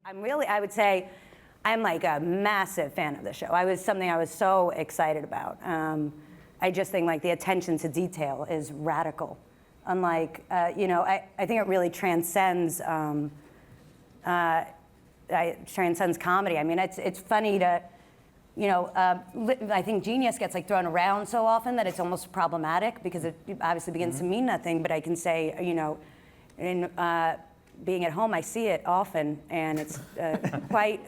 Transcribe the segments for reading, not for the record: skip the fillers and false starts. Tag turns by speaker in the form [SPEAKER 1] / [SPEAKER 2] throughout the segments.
[SPEAKER 1] I would say, I'm like a massive fan of the show. I was so excited about. I just think like the attention to detail is radical. Unlike, I think it really transcends comedy. I mean, it's funny to, I think genius gets like thrown around so often that it's almost problematic because it obviously begins to mean nothing. But I can say, in being at home, I see it often, and it's quite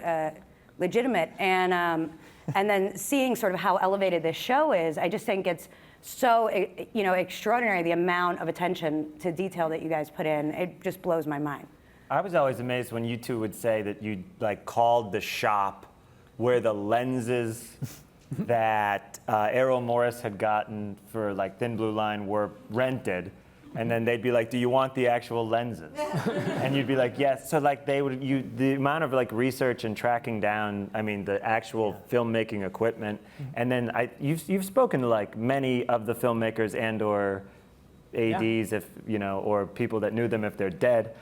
[SPEAKER 1] legitimate. And then seeing sort of how elevated this show is, I just think it's so extraordinary, the amount of attention to detail that you guys put in. It just blows my mind.
[SPEAKER 2] I was always amazed when you two would say that you like called the shop where the lenses that Errol Morris had gotten for like Thin Blue Line were rented. And then they'd be like, do you want the actual lenses? And you'd be like, yes. So like the amount of like research and tracking down, I mean, the actual filmmaking equipment. And then you've spoken to like many of the filmmakers and or ADs, if or people that knew them if they're dead.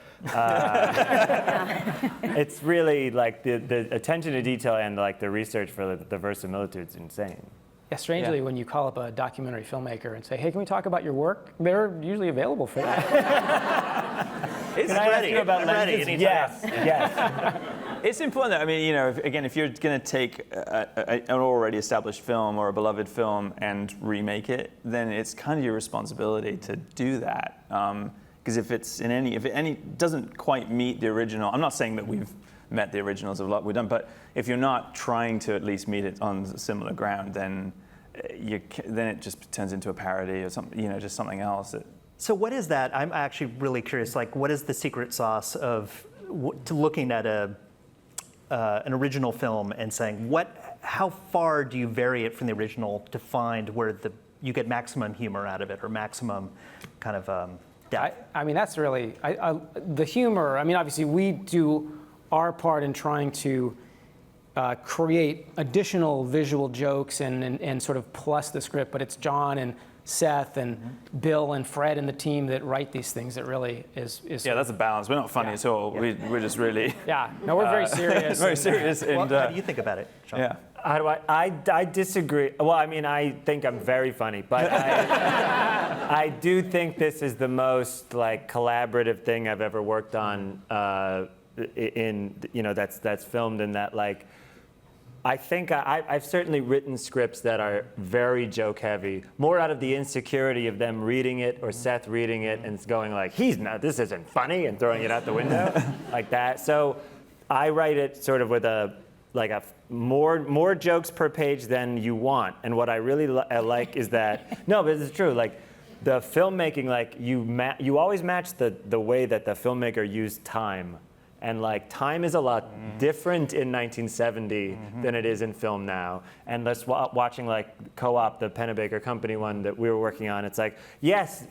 [SPEAKER 2] It's really like the attention to detail and like the research for the verisimilitude is insane.
[SPEAKER 3] Yeah, strangely, when you call up a documentary filmmaker and say, hey, can we talk about your work? They're usually available for that.
[SPEAKER 4] It's ready.
[SPEAKER 2] Yes, yes.
[SPEAKER 4] It's important that, I mean, if you're going to take an already established film or a beloved film and remake it, then it's kind of your responsibility to do that. Because if it doesn't quite meet the original, I'm not saying that we've met the originals of a lot we've done, but if you're not trying to at least meet it on similar ground, then it just turns into a parody or something, just something else.
[SPEAKER 5] So what is that? I'm actually really curious. Like, what is the secret sauce of looking at an original film and saying, how far do you vary it from the original to find where you get maximum humor out of it or maximum kind of depth?
[SPEAKER 3] I mean, that's really the humor. I mean, obviously, we do our part in trying to create additional visual jokes and sort of plus the script, but it's John and Seth and Bill and Fred and the team that write these things that really is
[SPEAKER 4] yeah, that's a balance. We're not funny at all. Yeah. We're just really...
[SPEAKER 3] Yeah, no, we're very serious.
[SPEAKER 4] Very serious.
[SPEAKER 5] How do you think about it, John?
[SPEAKER 4] Yeah.
[SPEAKER 2] How do I disagree. Well, I mean, I think I'm very funny, but I do think this is the most like collaborative thing I've ever worked on that's filmed in that like I think I've certainly written scripts that are very joke heavy, more out of the insecurity of them reading it or Seth reading it and going like, this isn't funny, and throwing it out the window like that. So I write it sort of with more jokes per page than you want. And what I really like is that, no, but it's true, like the filmmaking, like you always match the way that the filmmaker used time. And like time is a lot different in 1970 than it is in film now. And watching like Co-op, the Pennebaker company one that we were working on, it's like, yes,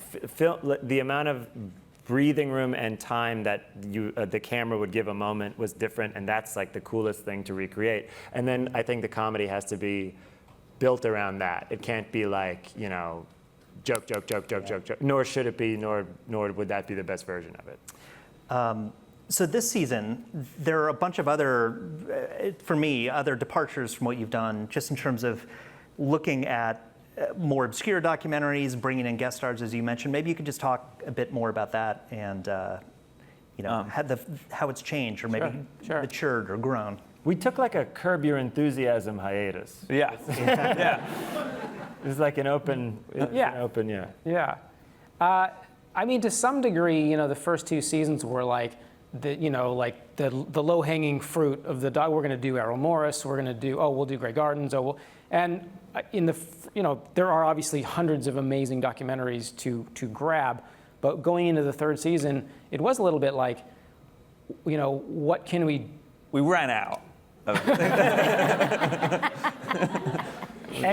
[SPEAKER 2] the amount of breathing room and time that the camera would give a moment was different, and that's like the coolest thing to recreate. And then I think the comedy has to be built around that. It can't be like, joke, nor should it be, nor would that be the best version of it.
[SPEAKER 5] So this season, there are a bunch of other departures from what you've done, just in terms of looking at more obscure documentaries, bringing in guest stars, as you mentioned. Maybe you could just talk a bit more about that and how it's changed or maybe matured or grown.
[SPEAKER 2] We took like a Curb Your Enthusiasm hiatus.
[SPEAKER 4] Yeah. Yeah.
[SPEAKER 2] It was like an open,
[SPEAKER 3] Yeah. I mean, to some degree, the first two seasons were like, the low-hanging fruit of the dog. We're going to do Errol Morris. We're going to we'll do Grey Gardens. And there are obviously hundreds of amazing documentaries to grab. But going into the third season, it was a little bit like, what can we?
[SPEAKER 4] We ran out.
[SPEAKER 2] And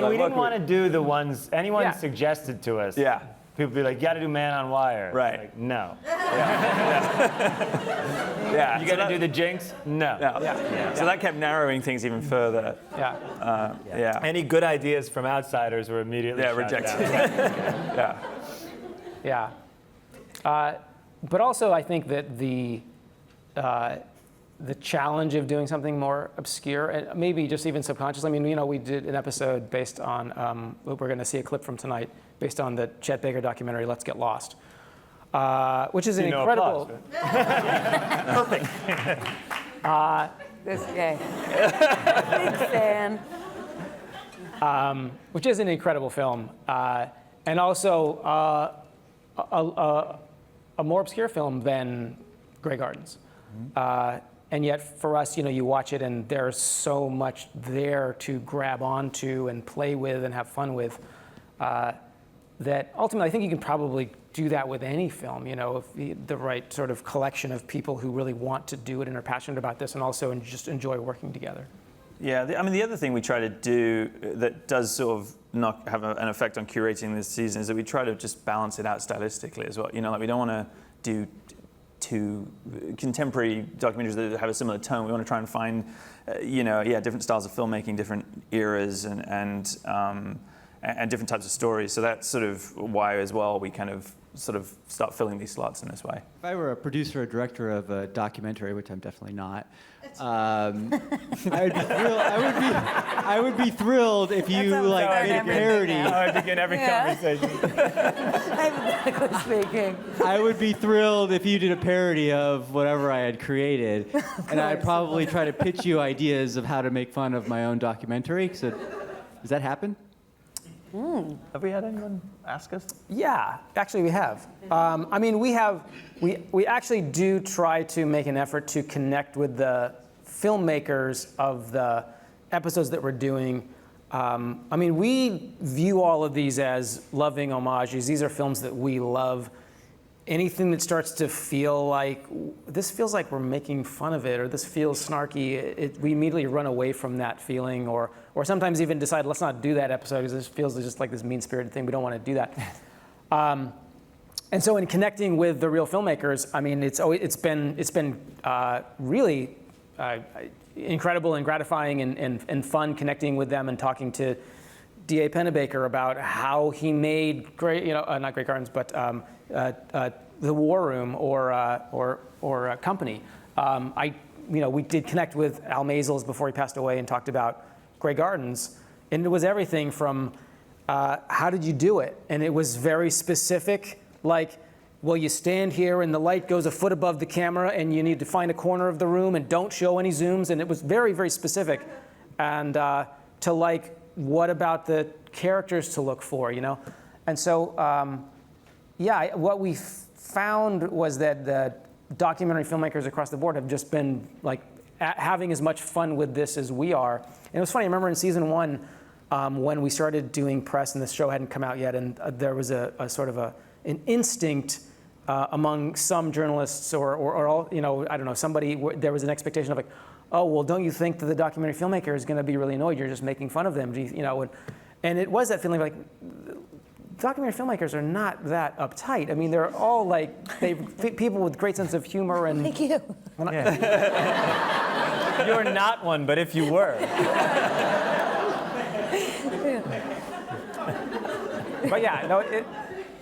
[SPEAKER 2] we didn't want to do the ones anyone suggested to us.
[SPEAKER 4] Yeah.
[SPEAKER 2] People be like, you got to do Man on Wire.
[SPEAKER 4] Right.
[SPEAKER 2] Like, no.
[SPEAKER 4] Yeah.
[SPEAKER 2] You got to do the Jinx? No.
[SPEAKER 4] So that kept narrowing things even further.
[SPEAKER 3] Yeah.
[SPEAKER 2] Any good ideas from outsiders were immediately shot
[SPEAKER 4] rejected.
[SPEAKER 2] down.
[SPEAKER 3] Yeah. But also, I think that the challenge of doing something more obscure, and maybe just even subconscious. I mean, you know, we did an episode based on, we're going to see a clip from tonight, based on the Chet Baker documentary, Let's Get Lost, which is an incredible...
[SPEAKER 5] Perfect.
[SPEAKER 1] This guy. Big fan.
[SPEAKER 3] Which is an incredible film, and also a more obscure film than Grey Gardens. And yet for us, you know, you watch it and there's so much there to grab onto and play with and have fun with, that ultimately I think you can probably do that with any film, you know, if the right sort of collection of people who really want to do it and are passionate about this and also just enjoy working together.
[SPEAKER 4] Yeah, I mean, the other thing we try to do that does sort of not have an effect on curating this season is that we try to just balance it out stylistically as well. You know, like we don't want to do two contemporary documentaries that have a similar tone. We want to try and find, different styles of filmmaking, different eras, and different types of stories. So that's sort of why, as well, we kind of sort of start filling these slots in this way.
[SPEAKER 6] If I were a producer or director of a documentary, which I'm definitely not, I would be thrilled if you like did a parody.
[SPEAKER 2] I begin every conversation.
[SPEAKER 1] Hypothetically speaking.
[SPEAKER 6] I would be thrilled if you did a parody of whatever I had created, and I'd probably try to pitch you ideas of how to make fun of my own documentary. So, does that happen?
[SPEAKER 4] Have we had anyone ask us?
[SPEAKER 3] Yeah, actually we have. I mean, we actually do try to make an effort to connect with the filmmakers of the episodes that we're doing. I mean, we view all of these as loving homages. These are films that we love. Anything that starts to feel like, this feels like we're making fun of it, or this feels snarky, we immediately run away from that feeling, or sometimes even decide, let's not do that episode because this feels just like this mean-spirited thing. We don't want to do that. And so in connecting with the real filmmakers, I mean, it's been really incredible and gratifying and fun connecting with them and talking to D.A.Pennebaker about how he made not Grey Gardens, but The War Room or Company. We did connect with Al Maisels before he passed away and talked about Grey Gardens, and it was everything from how did you do it? And it was very specific, like, well, you stand here and the light goes a foot above the camera and you need to find a corner of the room and don't show any zooms, and it was very, very specific. And to like, what about the characters to look for, you know? And so, what we found was that the documentary filmmakers across the board have just been like having as much fun with this as we are. And it was funny, I remember in season 1, when we started doing press and the show hadn't come out yet, and there was a sort of an instinct among some journalists or all, I don't know, somebody, there was an expectation of like, oh, well, don't you think that the documentary filmmaker is going to be really annoyed? You're just making fun of them, and it was that feeling like, documentary filmmakers are not that uptight. I mean, they're all like, people with great sense of humor and...
[SPEAKER 1] Thank you.
[SPEAKER 2] You're not one, but if you were.
[SPEAKER 3] But yeah, no,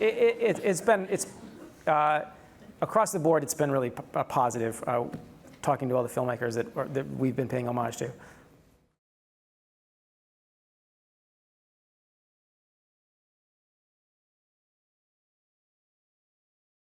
[SPEAKER 3] it's been across the board, it's been really positive talking to all the filmmakers that we've been paying homage to.